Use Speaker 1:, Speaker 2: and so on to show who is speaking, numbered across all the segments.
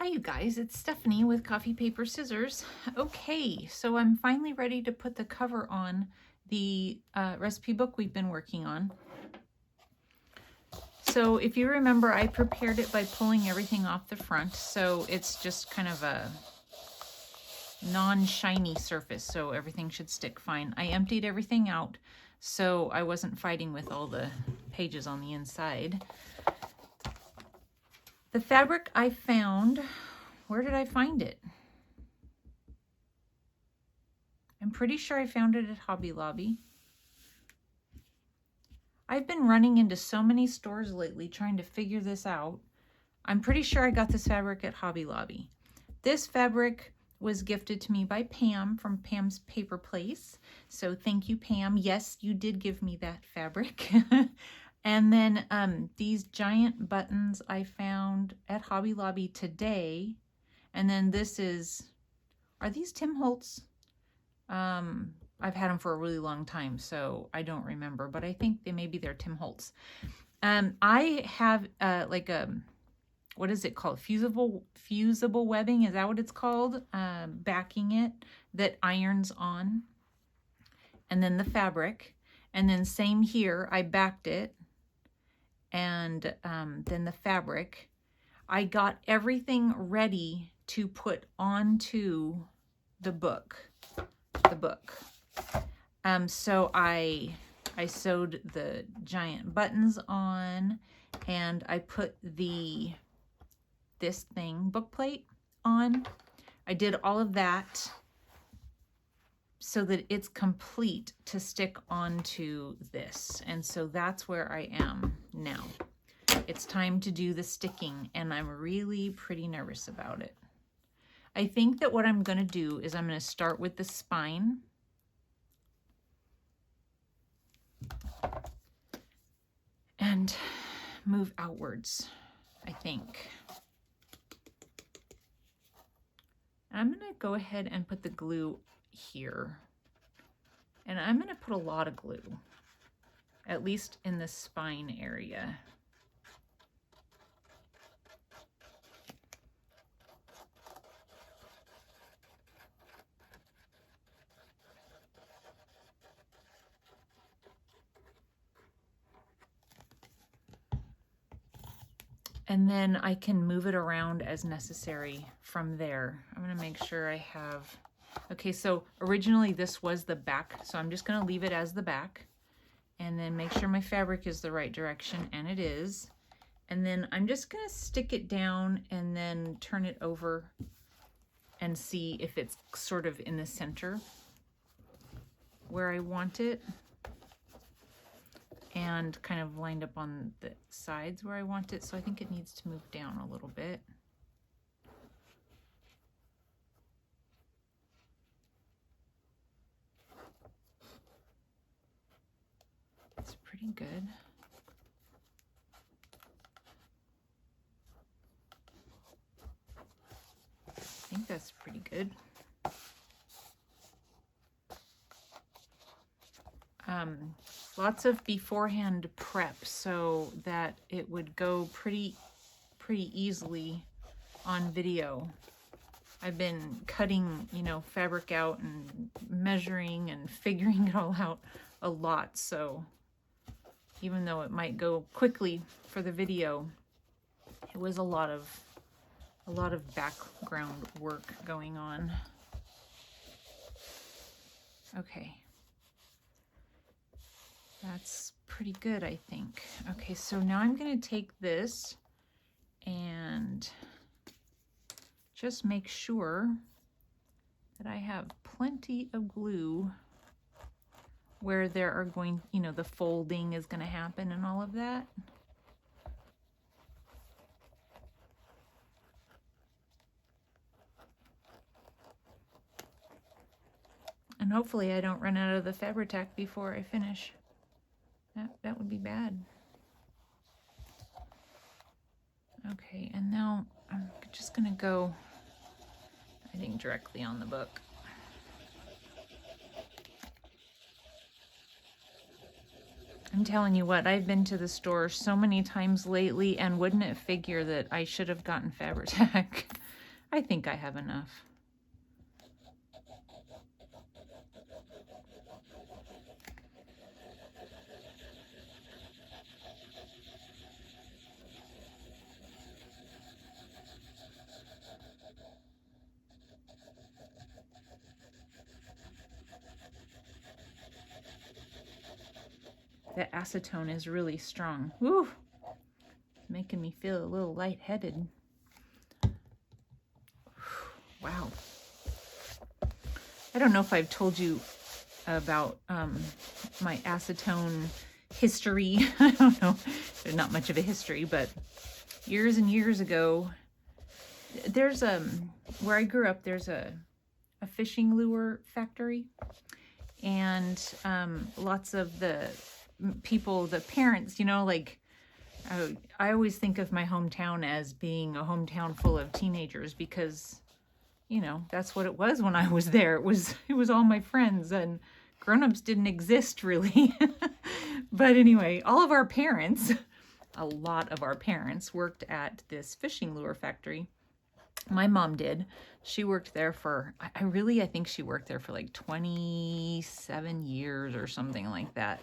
Speaker 1: Hi you guys, it's Stephanie with Coffee Paper Scissors. Okay, so I'm finally ready to put the cover on the recipe book we've been working on. So if you remember, I prepared it by pulling everything off the front, so it's just kind of a non-shiny surface, so everything should stick fine. I emptied everything out, so I wasn't fighting with all the pages on the inside. The fabric I found, where did I find it? I'm pretty sure I found it at Hobby Lobby. I've been running into so many stores lately trying to figure this out. I'm pretty sure I got this fabric at Hobby Lobby. This fabric was gifted to me by Pam from Pam's Paper Place. So thank you, Pam. Yes, you did give me that fabric. And then these giant buttons I found at Hobby Lobby today. And then this is, are these Tim Holtz? I've had them for a really long time, so I don't remember, but I think they're Tim Holtz. I have like a, what is it called? Fusible webbing, is that what it's called? Backing it, that irons on. And then the fabric. And then same here, I backed it. And then the fabric. I got everything ready to put onto the book. So I sewed the giant buttons on, and I put this thing, book plate, on. I did all of that so that it's complete to stick onto this. And so that's where I am now. It's time to do the sticking, and I'm really pretty nervous about it. I think that what I'm going to do is I'm going to start with the spine. And move outwards, I think. I'm going to go ahead and put the glue here. And I'm going to put a lot of glue, at least in the spine area. And then I can move it around as necessary from there. I'm going to make sure I have, okay, so originally this was the back, so I'm just going to leave it as the back, and then make sure my fabric is the right direction, and it is. And then I'm just going to stick it down and then turn it over and see if it's sort of in the center where I want it, and kind of lined up on the sides where I want it. So I think it needs to move down a little bit. It's pretty good. I think that's pretty good. Lots of beforehand prep so that it would go pretty easily on video. I've been cutting, fabric out and measuring and figuring it all out a lot. So even though it might go quickly for the video, it was a lot of background work going on. Okay. That's pretty good, I think. Okay, so now I'm going to take this and just make sure that I have plenty of glue where there are going, the folding is going to happen and all of that. And hopefully I don't run out of the Fabri-Tac before I finish. That would be bad. Okay, and now I'm just gonna go, I think, directly on the book. I'm telling you what, I've been to the store so many times lately, and wouldn't it figure that I should have gotten Fabri-Tac? I think I have enough. That acetone is really strong. Woo! Making me feel a little lightheaded. Wow. I don't know if I've told you about my acetone history. I don't know. There's not much of a history, but years and years ago, there's where I grew up, there's a fishing lure factory, and lots of the people, the parents, you know, like I always think of my hometown as being a hometown full of teenagers, because, you know, that's what it was when I was there. It was all my friends, and grown-ups didn't exist really. But anyway, all of our parents, a lot of our parents worked at this fishing lure factory. My mom did. She worked there for, I think she worked there for like 27 years or something like that.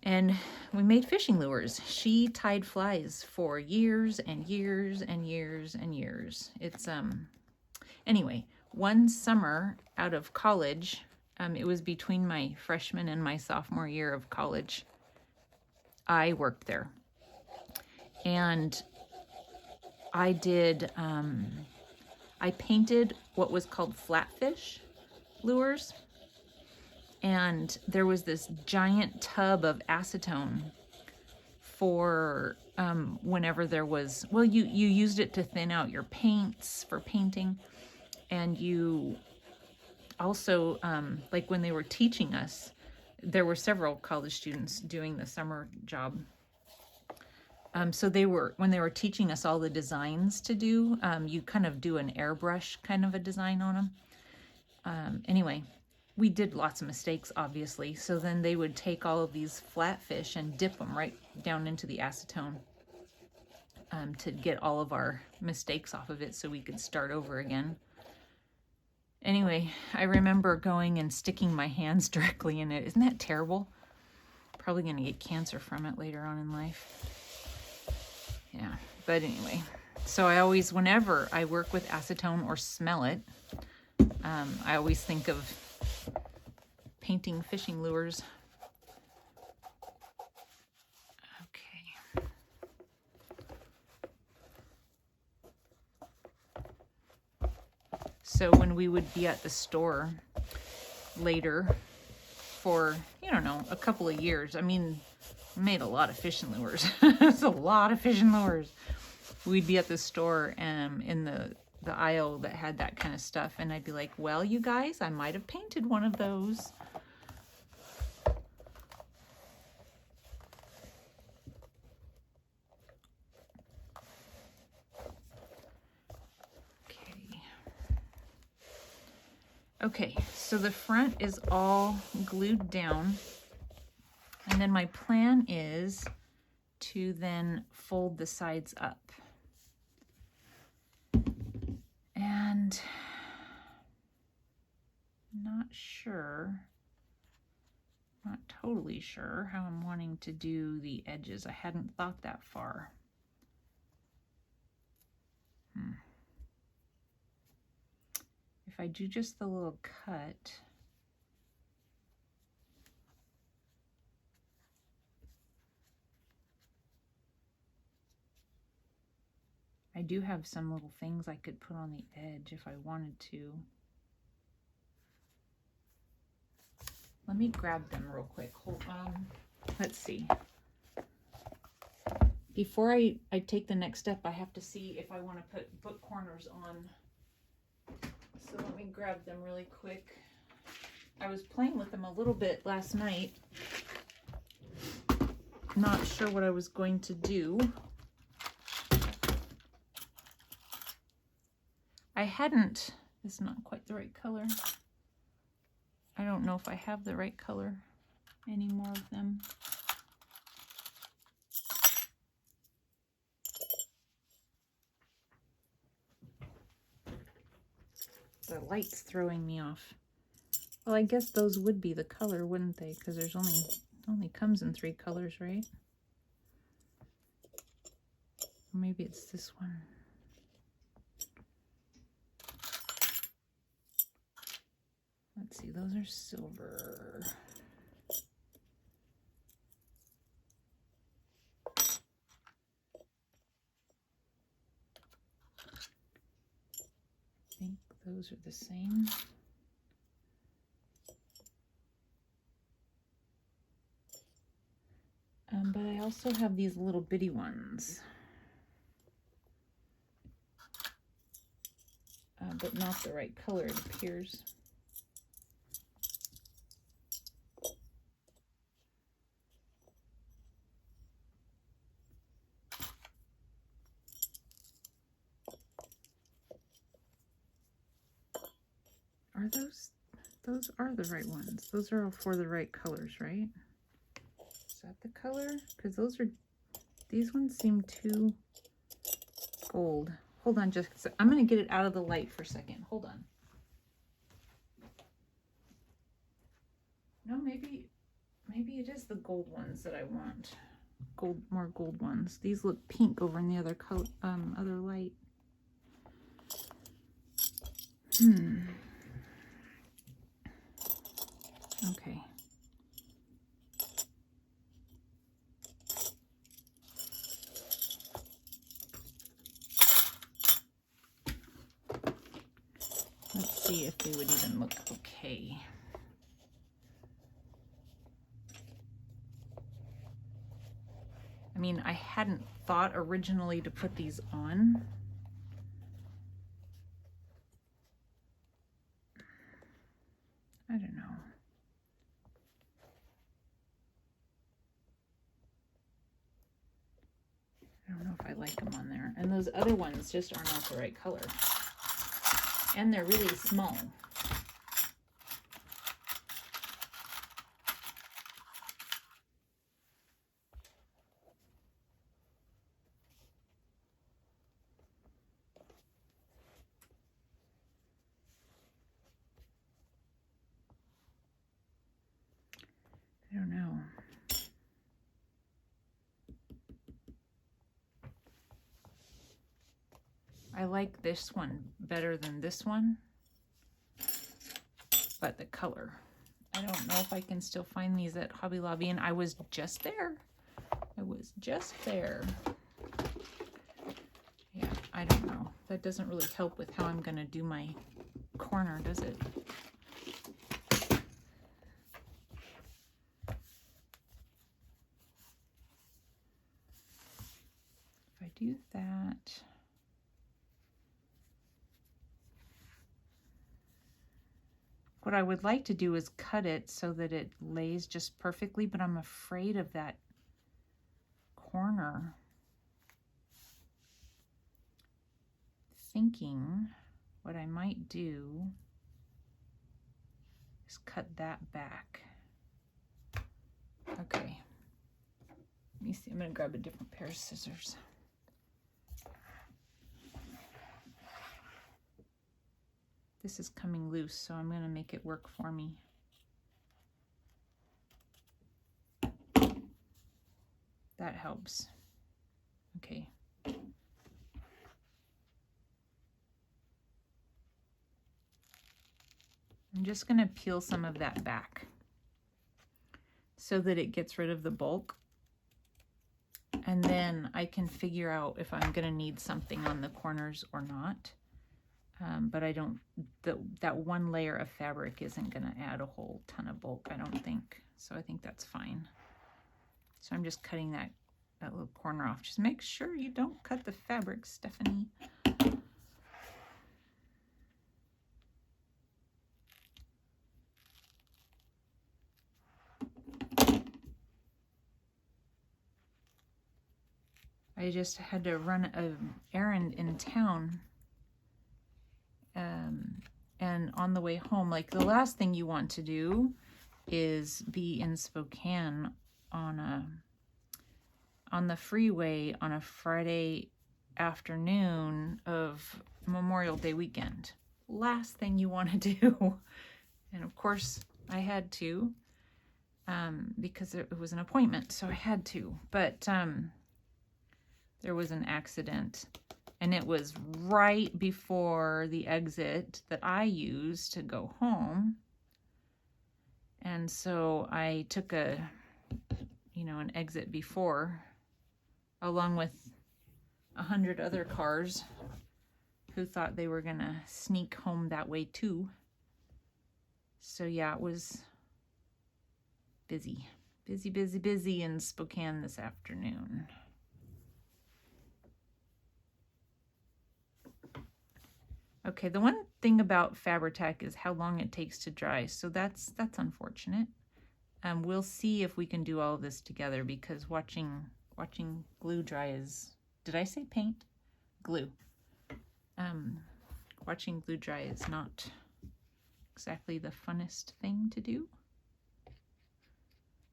Speaker 1: And we made fishing lures. She tied flies for years and years and years and years. It's, anyway, one summer out of college, it was between my freshman and my sophomore year of college, I worked there. And I did, I painted what was called flatfish lures. And there was this giant tub of acetone for whenever there was, well, you used it to thin out your paints for painting. And you also, like when they were teaching us, there were several college students doing the summer job. So when they were teaching us all the designs to do, you kind of do an airbrush kind of a design on them. Anyway, we did lots of mistakes, obviously. So then they would take all of these flatfish and dip them right down into the acetone to get all of our mistakes off of it so we could start over again. Anyway, I remember going and sticking my hands directly in it. Isn't that terrible? Probably going to get cancer from it later on in life. Yeah, but anyway. So I always, whenever I work with acetone or smell it, I always think of painting fishing lures. Okay. So when we would be at the store later for, you don't know, a couple of years, I mean, we made a lot of fishing lures. It's a lot of fishing lures. We'd be at the store in the aisle that had that kind of stuff, and I'd be like, well, you guys, I might have painted one of those. Okay, so the front is all glued down, and then my plan is to then fold the sides up. And not totally sure how I'm wanting to do the edges. I hadn't thought that far. If I do just the little cut, I do have some little things I could put on the edge if I wanted to. Let me grab them real quick. Hold on. Let's see. Before I take the next step, I have to see if I want to put book corners on. So let me grab them really quick. I was playing with them a little bit last night. Not sure what I was going to do. This is not quite the right color. I don't know if I have the right color, any more of them. The light's throwing me off. Well, I guess those would be the color, wouldn't they? Because there's only comes in 3 colors, right? Or maybe it's this one. Let's see, those are silver. I think those are the same. But I also have these little bitty ones. But not the right color, it appears. Are those are the right ones. Those are all for the right colors, right? Is that the color? Because these ones seem too gold. Hold on, just I'm gonna get it out of the light for a second. Hold on. No, maybe it is the gold ones that I want. More gold ones. These look pink over in the other color, other light. Okay. Let's see if they would even look okay. I mean, I hadn't thought originally to put these on. I don't know. I don't know if I like them on there. And those other ones just are not the right color. And they're really small. I don't know. I like this one better than this one, but the color. I don't know if I can still find these at Hobby Lobby, and I was just there. I was just there. Yeah, I don't know. That doesn't really help with how I'm going to do my corner, does it? If I do that... What I would like to do is cut it so that it lays just perfectly, but I'm afraid of that corner. Thinking what I might do is cut that back. Okay. Let me see. I'm going to grab a different pair of scissors. This is coming loose, so I'm going to make it work for me. That helps. Okay. I'm just going to peel some of that back so that it gets rid of the bulk. And then I can figure out if I'm going to need something on the corners or not. But I don't, that one layer of fabric isn't going to add a whole ton of bulk, I don't think. So I think that's fine. So I'm just cutting that little corner off. Just make sure you don't cut the fabric, Stephanie. I just had to run an errand in town. And on the way home, like the last thing you want to do is be in Spokane on the freeway on a Friday afternoon of Memorial Day weekend. last thing you want to do. And of course I had to, because it was an appointment, so I had to. But there was an accident, and it was right before the exit that I used to go home. And so I took an exit before, along with 100 other cars who thought they were gonna sneak home that way too. So yeah, it was busy in Spokane this afternoon. Okay, the one thing about Fabri-Tac is how long it takes to dry, so that's unfortunate. We'll see if we can do all of this together, because watching glue dry is, did I say paint? Glue. Watching glue dry is not exactly the funnest thing to do.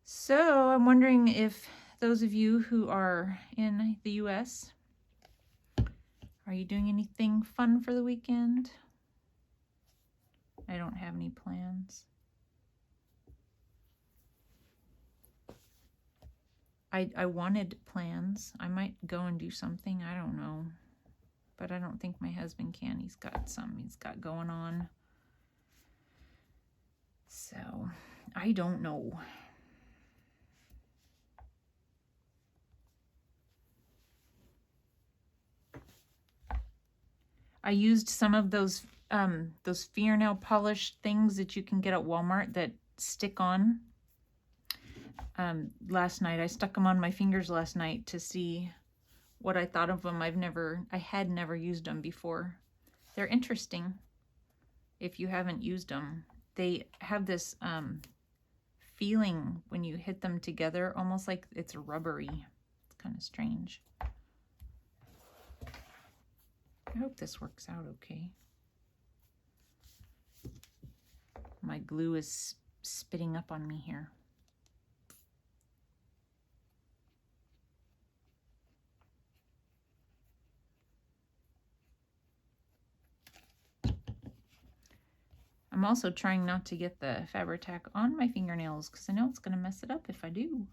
Speaker 1: So I'm wondering if those of you who are in the US, are you doing anything fun for the weekend? I don't have any plans. I wanted plans. I might go and do something, I don't know. But I don't think my husband can. He's got going on. So, I don't know. I used some of those fingernail polish things that you can get at Walmart that stick on. Last night, I stuck them on my fingers last night to see what I thought of them. I had never used them before. They're interesting if you haven't used them. They have this feeling when you hit them together, almost like it's rubbery. It's kind of strange. I hope this works out okay. My glue is spitting up on me here. I'm also trying not to get the Fabri-Tac on my fingernails because I know it's going to mess it up if I do.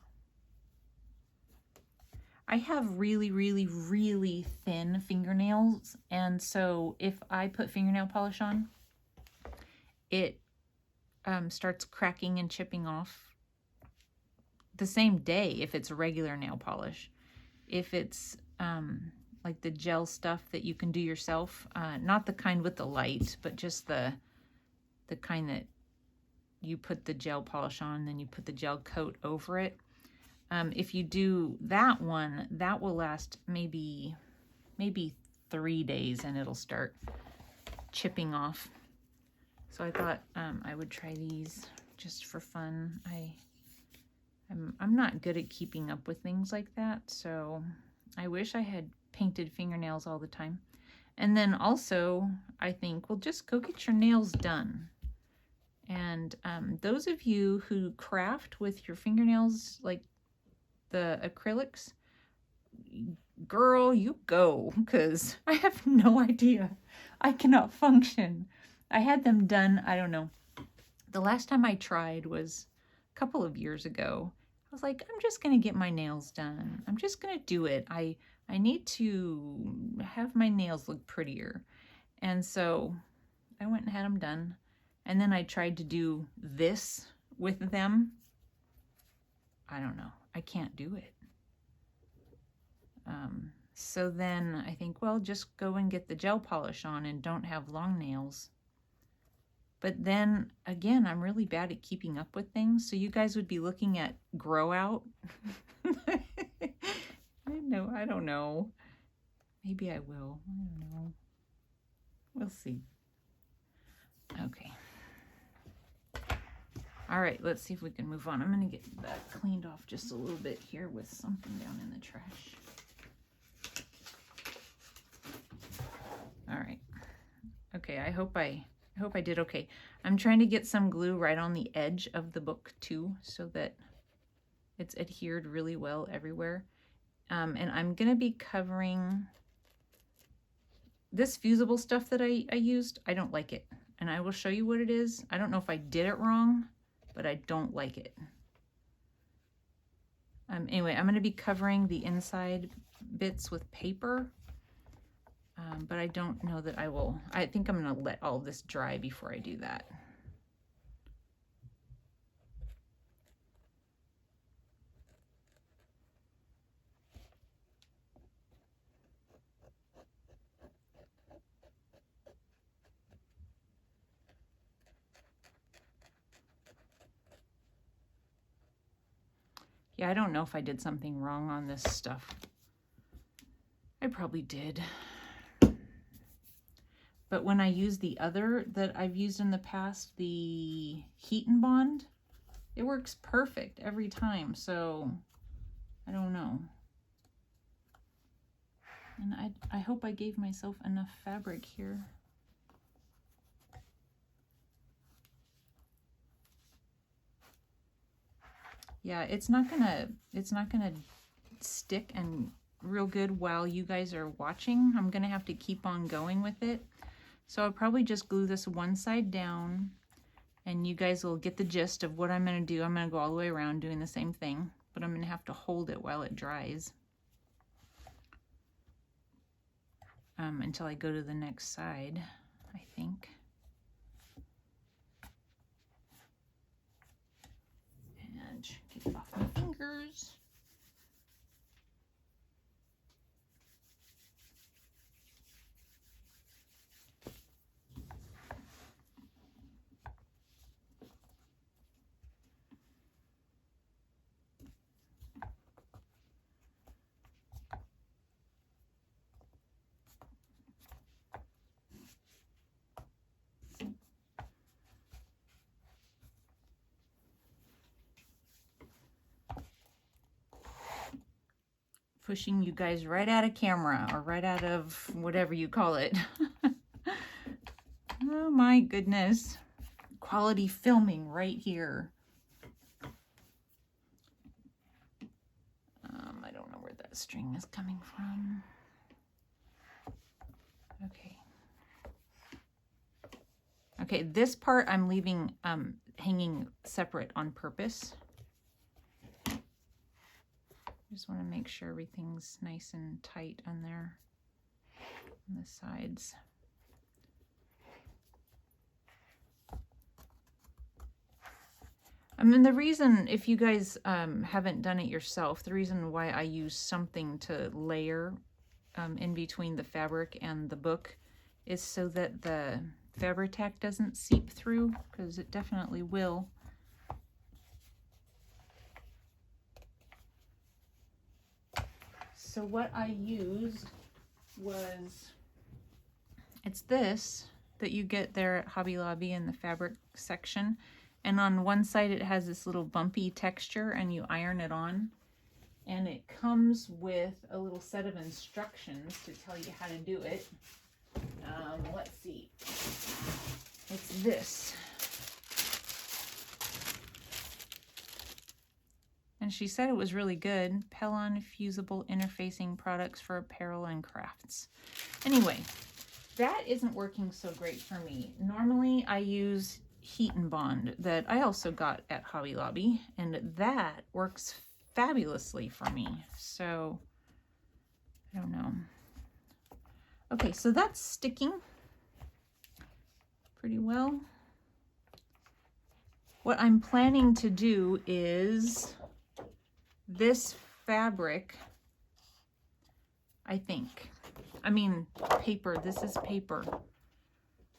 Speaker 1: I have really, really, really thin fingernails, and so if I put fingernail polish on, it starts cracking and chipping off the same day if it's regular nail polish. If it's like the gel stuff that you can do yourself, not the kind with the light, but just the kind that you put the gel polish on, then you put the gel coat over it. If you do that one, that will last maybe 3 days, and it'll start chipping off. So I thought I would try these just for fun. I'm not good at keeping up with things like that, so I wish I had painted fingernails all the time. And then also, I think, well, just go get your nails done. And those of you who craft with your fingernails, like the acrylics, girl, you go, because I have no idea. I cannot function. I had them done, I don't know. The last time I tried was a couple of years ago. I was like, I'm just going to get my nails done. I'm just going to do it. I need to have my nails look prettier. And so I went and had them done. And then I tried to do this with them. I don't know. I can't do it. So then I think, well, just go and get the gel polish on and don't have long nails. But then again, I'm really bad at keeping up with things. So you guys would be looking at grow out. I don't know. Maybe I will. I don't know. We'll see. Okay. All right, let's see if we can move on. I'm going to get that cleaned off just a little bit here with something down in the trash. All right. Okay, I hope I did okay. I'm trying to get some glue right on the edge of the book too, so that it's adhered really well everywhere. And I'm going to be covering this fusible stuff that I used, I don't like it. And I will show you what it is. I don't know if I did it wrong, but I don't like it. Anyway, I'm going to be covering the inside bits with paper, but I don't know that I will. I think I'm going to let all of this dry before I do that. Yeah, I don't know if I did something wrong on this stuff. I probably did. But when I use the other that I've used in the past, the Heat and Bond, it works perfect every time. So I don't know. And I hope I gave myself enough fabric here. Yeah, it's not gonna stick and real good while you guys are watching. I'm gonna have to keep on going with it. So I'll probably just glue this one side down and you guys will get the gist of what I'm gonna do. I'm gonna go all the way around doing the same thing, but I'm gonna have to hold it while it dries until I go to the next side, I think. And get it off my fingers. Pushing you guys right out of camera or right out of whatever you call it. Oh my goodness. Quality filming right here. I don't know where that string is coming from. Okay. Okay, this part I'm leaving hanging separate on purpose. Just want to make sure everything's nice and tight on there on the sides. I mean, the reason, if you guys haven't done it yourself, the reason why I use something to layer in between the fabric and the book is so that the Fabri-Tac doesn't seep through, because it definitely will. So what I used was, it's this that you get there at Hobby Lobby in the fabric section. And on one side it has this little bumpy texture and you iron it on. And it comes with a little set of instructions to tell you how to do it. Let's see. It's this. And she said it was really good. Pellon fusible interfacing products for apparel and crafts. Anyway, that isn't working so great for me. Normally I use Heat and Bond that I also got at Hobby Lobby, and that works fabulously for me. So I don't know. Okay, so that's sticking pretty well. What I'm planning to do is this fabric, I think. I mean, paper. This is paper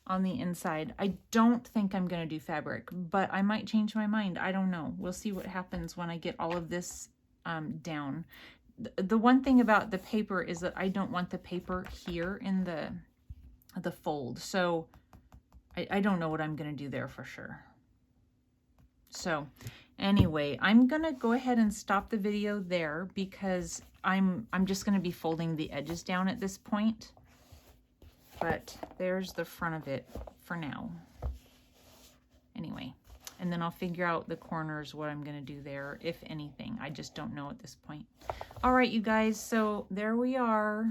Speaker 1: on the inside. I don't think I'm going to do fabric, but I might change my mind. I don't know. We'll see what happens when I get all of this down. The one thing about the paper is that I don't want the paper here in the fold. So I don't know what I'm going to do there for sure. So anyway, I'm going to go ahead and stop the video there because I'm just going to be folding the edges down at this point. But there's the front of it for now. Anyway, and then I'll figure out the corners, what I'm going to do there, if anything. I just don't know at this point. All right, you guys, so there we are.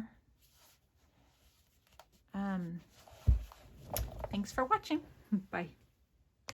Speaker 1: Thanks for watching. Bye.